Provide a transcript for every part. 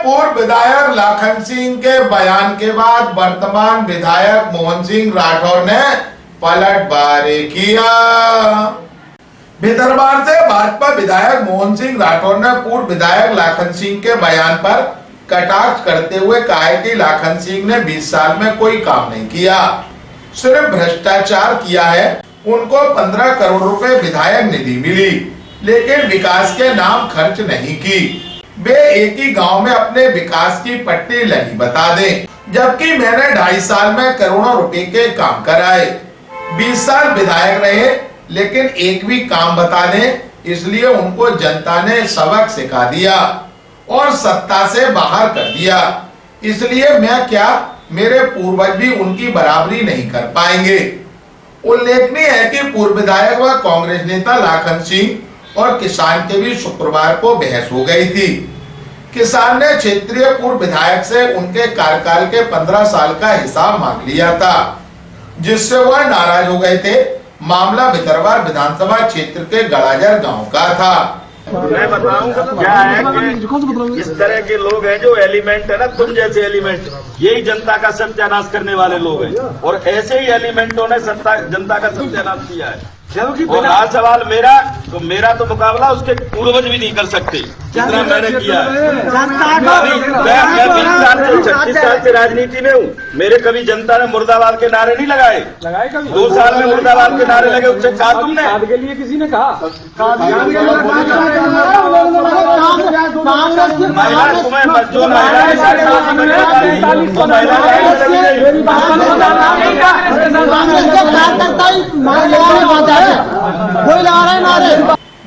पूर्व विधायक लाखन सिंह के बयान के बाद वर्तमान विधायक मोहन सिंह राठौर ने पलटवार किया। भितरवार से भाजपा विधायक मोहन सिंह राठौर ने पूर्व विधायक लाखन सिंह के बयान पर कटाक्ष करते हुए कहा है कि लाखन सिंह ने 20 साल में कोई काम नहीं किया, सिर्फ भ्रष्टाचार किया है। उनको 15 करोड़ रुपए विधायक निधि मिली, लेकिन विकास के नाम खर्च नहीं की। वे एक ही गांव में अपने विकास की पट्टी लगी बता दें, जबकि मैंने 2.5 साल में करोड़ों रुपए के काम कराए। 20 साल विधायक रहे, लेकिन एक भी काम बता दें, इसलिए उनको जनता ने सबक सिखा दिया और सत्ता से बाहर कर दिया। इसलिए मैं क्या, मेरे पूर्वज भी उनकी बराबरी नहीं कर पाएंगे। उल्लेखनीय है कि पूर्व विधायक व कांग्रेस नेता लाखन सिंह और किसान के बीच शुक्रवार को बहस हो गई थी। किसान ने क्षेत्रीय पूर्व विधायक से उनके कार्यकाल के 15 साल का हिसाब मांग लिया था, जिससे वह नाराज हो गए थे। मामला भितरवार विधानसभा क्षेत्र के गड़ाजर गांव का था। मैं बताऊं क्या है कि इस तरह के लोग हैं जो एलिमेंट है ना, तुम जैसे एलिमेंट, यही जनता का सत्यानाश करने वाले लोग हैं। और ऐसे ही एलिमेंटों ने जनता का सत्यानाश किया है। और आज सवाल मेरा तो मुकाबला उसके पूर्वज भी नहीं कर सकते जितना मैंने किया है। मैं 20 साल से 36 साल से राजनीति में हूँ। मेरे कभी जनता ने मुर्दाबाद के नारे नहीं लगाए। 2 साल में मुर्दाबाद के नारे लगे, उससे कहा तुमने के लिए किसी ने कहा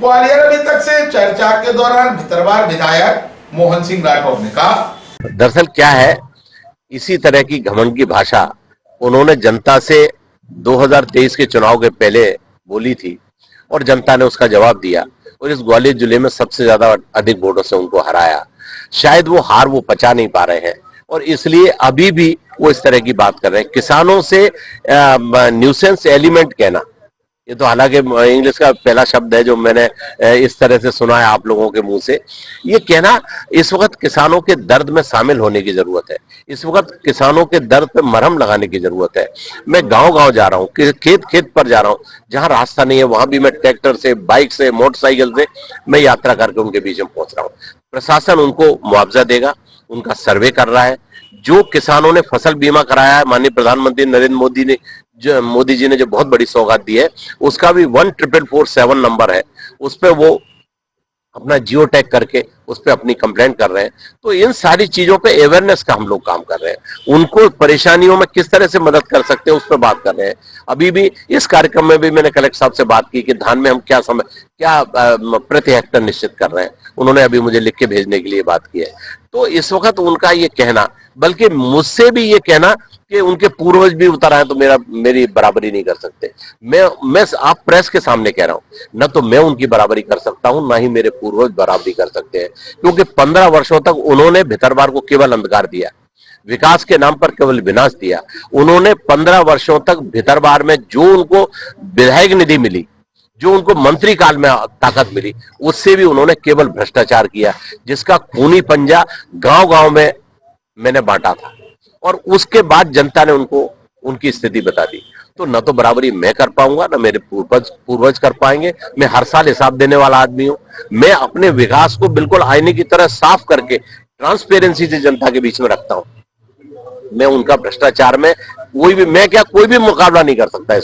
ग्वालियर अभी तक से चर्चा के दौरान भितरवार विधायक मोहन सिंह राठौर ने कहा, दरअसल क्या है, इसी तरह की घमंड की भाषा उन्होंने जनता से 2023 के चुनाव के पहले बोली थी और जनता ने उसका जवाब दिया और इस ग्वालियर जिले में सबसे ज्यादा अधिक वोटों से उनको हराया। शायद वो हार वो पचा नहीं पा रहे हैं और इसलिए अभी भी वो इस तरह की बात कर रहे हैं। किसानों से न्यूसेंस एलिमेंट कहना, ये तो हालांकि इंग्लिश का पहला शब्द है जो मैंने इस तरह से सुना है आप लोगों के मुंह से। ये कहना, इस वक्त किसानों के दर्द में शामिल होने की जरूरत है। इस वक्त किसानों के दर्द पे मरहम लगाने की जरूरत है। मैं गांव-गांव जा रहा हूँ, खेत पर जा रहा हूँ, जहां रास्ता नहीं है वहां भी मैं ट्रैक्टर से, बाइक से, मोटरसाइकिल से मैं यात्रा करके उनके बीच में पहुंच रहा हूँ। प्रशासन उनको मुआवजा देगा, उनका सर्वे कर रहा है। जो किसानों ने फसल बीमा कराया है, माननीय प्रधानमंत्री नरेंद्र मोदी जी ने जो बहुत बड़ी सौगात दी है, उसका भी 1447 नंबर है, उस पे वो अपना जियो टैग करके उस पे अपनी कंप्लेंट कर रहे हैं। तो इन सारी चीजों पे अवेयरनेस का हम लोग काम कर रहे हैं। उनको परेशानियों में किस तरह से मदद कर सकते हैं उस पर बात कर रहे हैं। अभी भी इस कार्यक्रम में भी मैंने कलेक्टर साहब से बात की कि धान में हम क्या प्रति हेक्टर निश्चित कर रहे हैं। उन्होंने अभी मुझे लिख के भेजने के लिए बात की है। तो इस वक्त उनका ये कहना, बल्कि मुझसे भी ये कहना कि उनके पूर्वज भी उतर आए तो मेरी बराबरी नहीं कर सकते। मैं आप प्रेस के सामने कह रहा हूं, न तो मैं उनकी बराबरी कर सकता हूं, ना ही मेरे पूर्वज बराबरी कर सकते हैं, क्योंकि 15 वर्षों तक उन्होंने भितरवार को केवल अंधकार दिया, विकास के नाम पर केवल विनाश दिया। उन्होंने 15 वर्षों तक भितरवार में जो उनको विधायक निधि मिली, जो उनको मंत्री काल में ताकत मिली, उससे भी उन्होंने केवल भ्रष्टाचार किया, जिसका खूनी पंजा गांव-गांव में मैंने बांटा था और उसके बाद जनता ने उनको उनकी स्थिति बता दी। तो न तो बराबरी मैं कर पाऊंगा, न मेरे पूर्वज कर पाएंगे। मैं हर साल हिसाब देने वाला आदमी हूं। मैं अपने विकास को बिल्कुल आईने की तरह साफ करके ट्रांसपेरेंसी से जनता के बीच में रखता हूं। मैं उनका भ्रष्टाचार में कोई भी मुकाबला नहीं कर सकता।